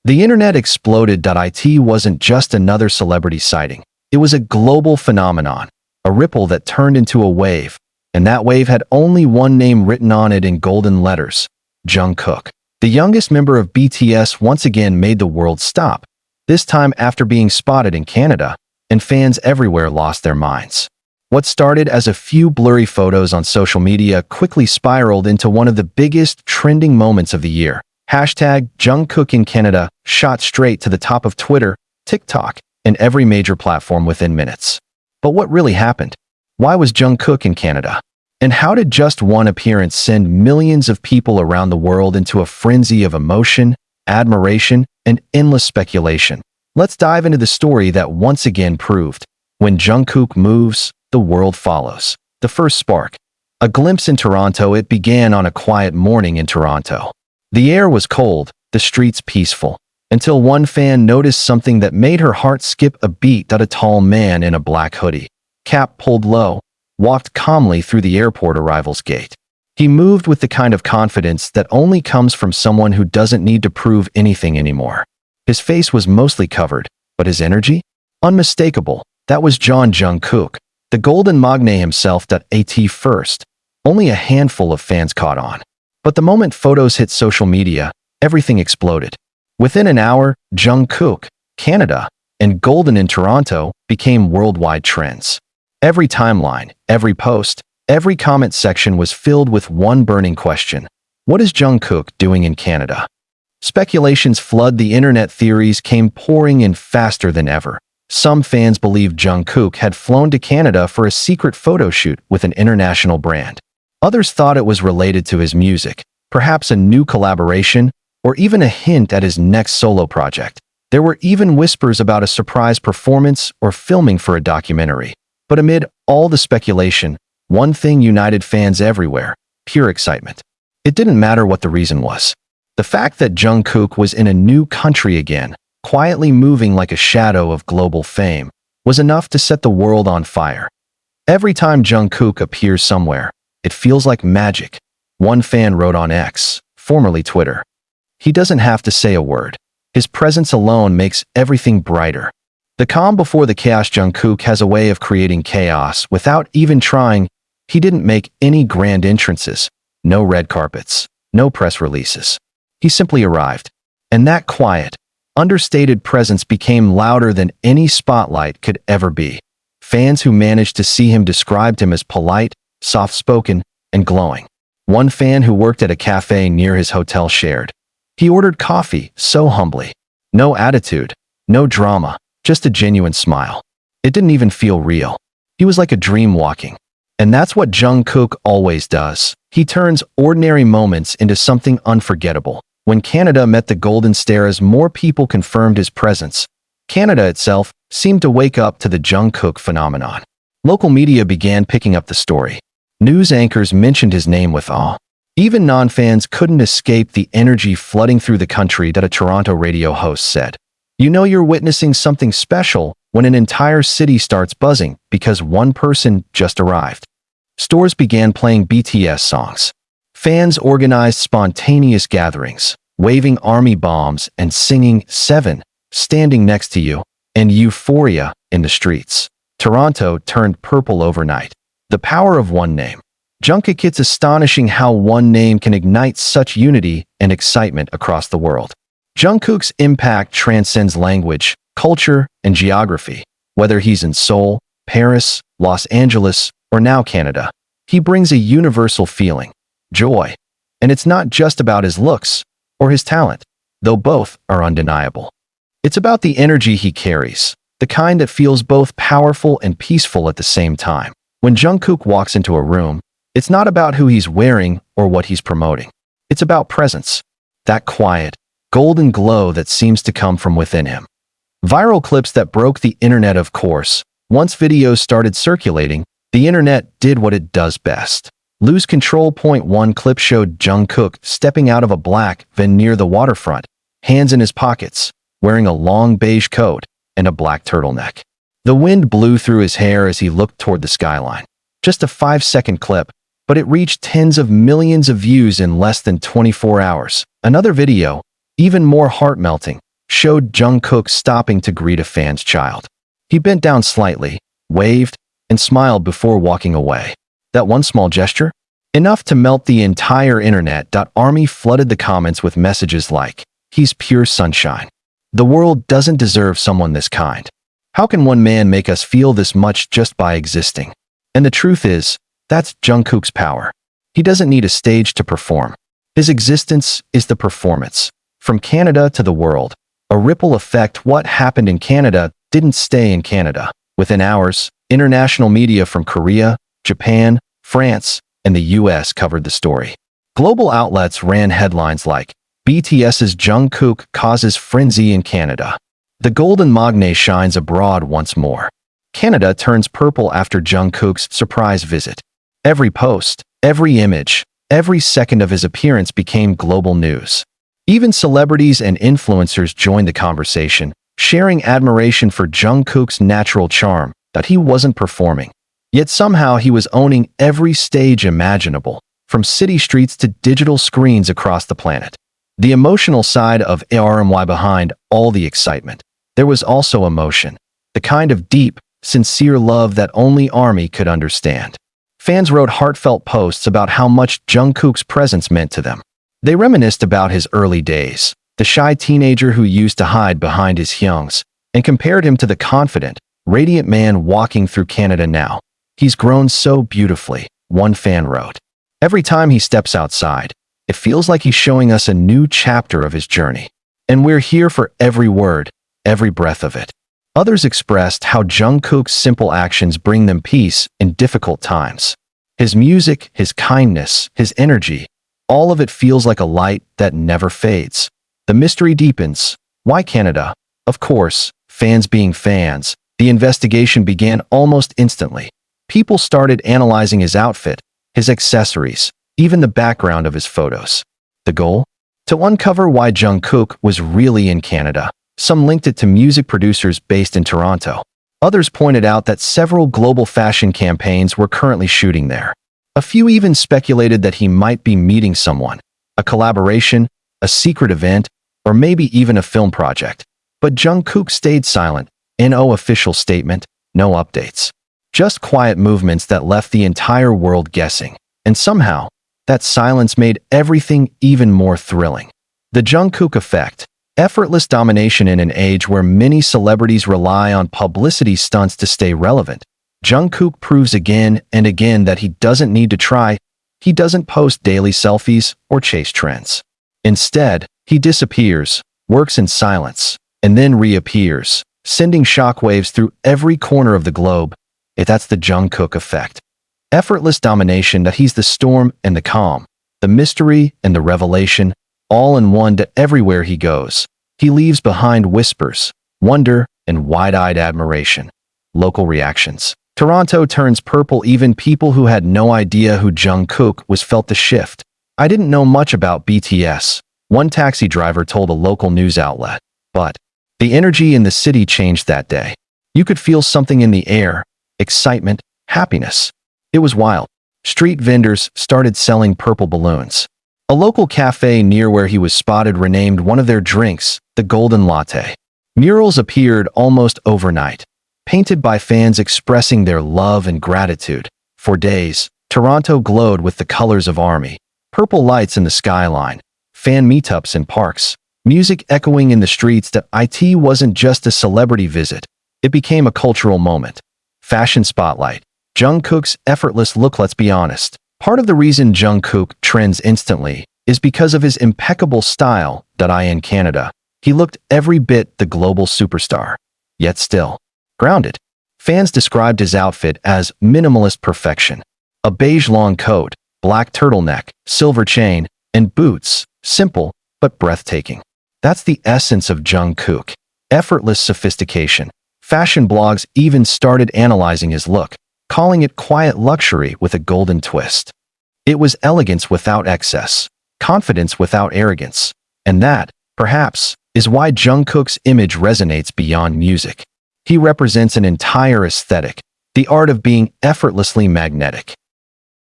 The internet exploded. It wasn't just another celebrity sighting. It was a global phenomenon, a ripple that turned into a wave, and that wave had only one name written on it in golden letters: Jungkook. The youngest member of BTS once again made the world stop, this time after being spotted in Canada, and fans everywhere lost their minds. What started as a few blurry photos on social media quickly spiraled into one of the biggest trending moments of the year. Hashtag Jungkook in Canada shot straight to the top of Twitter, TikTok, and every major platform within minutes. But what really happened? Why was Jungkook in Canada? And how did just one appearance send millions of people around the world into a frenzy of emotion, admiration, and endless speculation? Let's dive into the story that once again proved, when Jungkook moves, the world follows. The first spark. A glimpse in Toronto. It began on a quiet morning in Toronto. The air was cold, the streets peaceful, until one fan noticed something that made her heart skip a beat. A tall man in a black hoodie, cap pulled low, walked calmly through the airport arrivals gate. He moved with the kind of confidence that only comes from someone who doesn't need to prove anything anymore. His face was mostly covered, but his energy? Unmistakable. That was Jungkook, the golden maknae himself. At first, only a handful of fans caught on. But the moment photos hit social media, everything exploded. Within an hour, Jungkook, Canada, and Golden in Toronto became worldwide trends. Every timeline, every post, every comment section was filled with one burning question: what is Jungkook doing in Canada? Speculations flooded the internet. Theories came pouring in faster than ever. Some fans believed Jungkook had flown to Canada for a secret photo shoot with an international brand. Others thought it was related to his music, perhaps a new collaboration, or even a hint at his next solo project. There were even whispers about a surprise performance or filming for a documentary. But amid all the speculation, one thing united fans everywhere: pure excitement. It didn't matter what the reason was. The fact that Jungkook was in a new country again, quietly moving like a shadow of global fame, was enough to set the world on fire. Every time Jungkook appears somewhere, it feels like magic. One fan wrote on X, formerly Twitter. He doesn't have to say a word. His presence alone makes everything brighter. The calm before the chaos. Jungkook has a way of creating chaos without even trying. He didn't make any grand entrances, no red carpets, no press releases. He simply arrived. And that quiet, understated presence became louder than any spotlight could ever be. Fans who managed to see him described him as polite, soft-spoken, and glowing. One fan who worked at a cafe near his hotel shared. He ordered coffee so humbly. No attitude, no drama, just a genuine smile. It didn't even feel real. He was like a dream walking. And that's what Jungkook always does. He turns ordinary moments into something unforgettable. When Canada met the golden stare, as more people confirmed his presence, Canada itself seemed to wake up to the Jungkook phenomenon. Local media began picking up the story. News anchors mentioned his name with awe. Even non-fans couldn't escape the energy flooding through the country. A Toronto radio host said, "You know you're witnessing something special when an entire city starts buzzing because one person just arrived." Stores began playing BTS songs. Fans organized spontaneous gatherings, waving army bombs and singing "Seven, Standing Next to You" and "Euphoria" in the streets. Toronto turned purple overnight. The power of one name. Jungkook. It's astonishing how one name can ignite such unity and excitement across the world. Jungkook's impact transcends language, culture, and geography. Whether he's in Seoul, Paris, Los Angeles, or now Canada, he brings a universal feeling: joy. And it's not just about his looks or his talent, though both are undeniable. It's about the energy he carries, the kind that feels both powerful and peaceful at the same time. When Jungkook walks into a room, it's not about who he's wearing or what he's promoting. It's about presence, that quiet, golden glow that seems to come from within him. Viral clips that broke the internet. Of course, once videos started circulating, the internet did what it does best: lose control. One clip showed Jungkook stepping out of a black van near the waterfront, hands in his pockets, wearing a long beige coat and a black turtleneck. The wind blew through his hair as he looked toward the skyline. Just a 5-second clip, but it reached tens of millions of views in less than 24 hours. Another video, even more heart-melting, showed Jungkook stopping to greet a fan's child. He bent down slightly, waved, and smiled before walking away. That one small gesture? Enough to melt the entire internet. Army flooded the comments with messages like, "He's pure sunshine. The world doesn't deserve someone this kind. How can one man make us feel this much just by existing?" And the truth is, that's Jungkook's power. He doesn't need a stage to perform. His existence is the performance. From Canada to the world, a ripple effect. What happened in Canada didn't stay in Canada. Within hours, international media from Korea, Japan, France, and the US covered the story. Global outlets ran headlines like, "BTS's Jungkook causes frenzy in Canada. The golden maknae shines abroad once more. Canada turns purple after Jungkook's surprise visit." Every post, every image, every second of his appearance became global news. Even celebrities and influencers joined the conversation, sharing admiration for Jungkook's natural charm, that he wasn't performing. Yet somehow he was owning every stage imaginable, from city streets to digital screens across the planet. The emotional side of ARMY behind all the excitement. There was also emotion, the kind of deep, sincere love that only ARMY could understand. Fans wrote heartfelt posts about how much Jungkook's presence meant to them. They reminisced about his early days, the shy teenager who used to hide behind his hyungs, and compared him to the confident, radiant man walking through Canada now. "He's grown so beautifully," one fan wrote. "Every time he steps outside, it feels like he's showing us a new chapter of his journey. And we're here for every word, every breath of it." Others expressed how Jungkook's simple actions bring them peace in difficult times. His music, his kindness, his energy, all of it feels like a light that never fades. The mystery deepens. Why Canada? Of course, fans being fans, the investigation began almost instantly. People started analyzing his outfit, his accessories, even the background of his photos. The goal? To uncover why Jungkook was really in Canada. Some linked it to music producers based in Toronto. Others pointed out that several global fashion campaigns were currently shooting there. A few even speculated that he might be meeting someone, a collaboration, a secret event, or maybe even a film project. But Jungkook stayed silent. No official statement, no updates. Just quiet movements that left the entire world guessing. And somehow, that silence made everything even more thrilling. The Jungkook effect. Effortless domination in an age where many celebrities rely on publicity stunts to stay relevant. Jungkook proves again and again that he doesn't need to try. He doesn't post daily selfies or chase trends. Instead, he disappears, works in silence, and then reappears, sending shockwaves through every corner of the globe. That's the Jungkook effect. Effortless domination. That he's the storm and the calm, the mystery and the revelation, all in one. That everywhere he goes, he leaves behind whispers, wonder, and wide-eyed admiration. Local reactions. Toronto turns purple. Even people who had no idea who Jungkook was felt the shift. "I didn't know much about BTS," one taxi driver told a local news outlet. But the energy in the city changed that day. You could feel something in the air, excitement, happiness. It was wild. Street vendors started selling purple balloons. A local cafe near where he was spotted renamed one of their drinks the Golden Latte. Murals appeared almost overnight, painted by fans expressing their love and gratitude. For days, Toronto glowed with the colors of ARMY. Purple lights in the skyline, fan meetups in parks, music echoing in the streets. That it wasn't just a celebrity visit. It became a cultural moment. Fashion spotlight. Jungkook's effortless look. Let's be honest. Part of the reason Jungkook trends instantly is because of his impeccable style. In Canada, he looked every bit the global superstar, yet still grounded. Fans described his outfit as minimalist perfection. A beige long coat, black turtleneck, silver chain, and boots. Simple, but breathtaking. That's the essence of Jungkook. Effortless sophistication. Fashion blogs even started analyzing his look, calling it quiet luxury with a golden twist. It was elegance without excess, confidence without arrogance. And that, perhaps, is why Jungkook's image resonates beyond music. He represents an entire aesthetic, the art of being effortlessly magnetic.